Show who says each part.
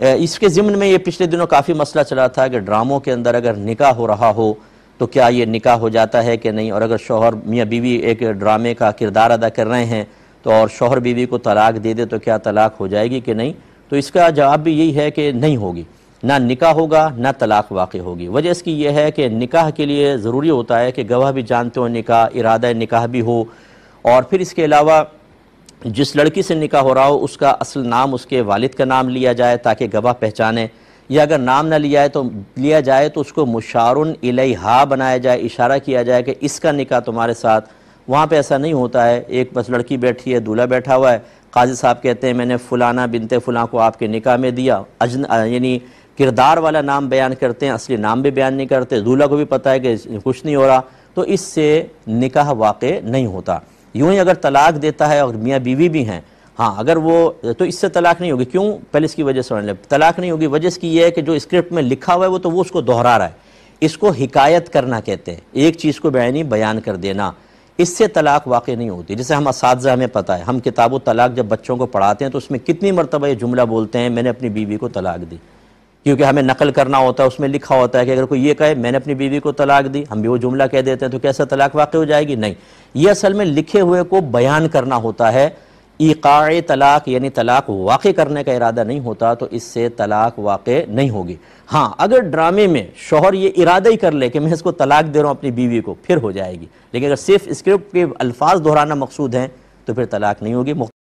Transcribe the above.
Speaker 1: اس کے ضمن میں یہ پچھلے دنوں کافی مسئلہ چلا تھا کہ ڈراموں کے اندر اگر نکاح ہو رہا ہو تو کیا یہ نکاح ہو جاتا ہے کہ نہیں، اور اگر شوہر میاں بیوی ایک ڈرامے کا کردار ادا کر رہے ہیں تو اور شوہر بیوی کو طلاق دے دے تو کیا طلاق ہو جائے گی کہ نہیں؟ تو اس کا جواب بھی یہی ہے کہ نہیں ہوگی، نہ نکاح ہوگا نہ طلاق واقع ہوگی۔ وجہ اس کی یہ ہے کہ نکاح کے لیے ضروری ہوتا ہے کہ گواہ بھی جانتے ہو نکاح، ارادہ نکاح بھی ہو، اور پھر اس کے علاوہ جس لڑکی سے نکاح ہو رہا ہو اس کا اصل نام اس کے والد کا نام لیا جائے تاکہ گواہ پہچانے، یا اگر نام نہ لیا جائے تو اس کو مشار الیہا بنایا جائے، اشارہ کیا جائے کہ اس کا نکاح تمہارے ساتھ۔ وہاں پہ ایسا نہیں ہوتا ہے، ایک بس لڑکی بیٹھی ہے، دولہا بیٹھا ہوا ہے، قاضی صاحب کہتے ہیں میں نے فلانا بنت فلاں کو آپ کے نکاح میں دیا، یعنی کردار والا نام بیان کرتے ہیں، اصلی نام بھی بیان نہیں کرتے، دولہا کو بھی پتہ ہے کہ کچھ نہیں ہو رہا، تو اس سے نکاح واقع نہیں ہوتا۔ یوں ہی اگر طلاق دیتا ہے اور میاں بیوی بھی ہیں، ہاں اگر وہ تو اس سے طلاق نہیں ہوگی۔ کیوں؟ پہلے اس کی وجہ سمجھ لیں، طلاق نہیں ہوگی۔ وجہ اس کی یہ ہے کہ جو اسکرپٹ میں لکھا ہوا ہے وہ تو وہ اس کو دہرا رہا ہے، اس کو حکایت کرنا کہتے ہیں، ایک چیز کو بیان کر دینا، اس سے طلاق واقع نہیں ہوتی۔ جیسے ہم اساتذہ، ہمیں پتہ ہے، ہم کتاب و طلاق جب بچوں کو پڑھاتے ہیں تو اس میں کتنی مرتبہ یہ جملہ بولتے ہیں میں نے اپنی بیوی کو طلاق دی، کیونکہ ہمیں نقل کرنا ہوتا ہے، اس میں لکھا ہوتا ہے کہ اگر کوئی یہ کہے میں نے اپنی بیوی کو طلاق دی، ہم بھی وہ جملہ کہہ دیتے ہیں، تو کیسا طلاق واقع ہو جائے گی؟ نہیں، یہ اصل میں لکھے ہوئے کو بیان کرنا ہوتا ہے۔ ایقاع طلاق یعنی طلاق واقع کرنے کا ارادہ نہیں ہوتا تو اس سے طلاق واقع نہیں ہوگی۔ ہاں اگر ڈرامے میں شوہر یہ ارادہ ہی کر لے کہ میں اس کو طلاق دے رہا ہوں اپنی بیوی کو، پھر ہو جائے گی، لیکن اگر صرف اسکرپٹ کے الفاظ دہرانا مقصود ہیں تو پھر طلاق نہیں ہوگی۔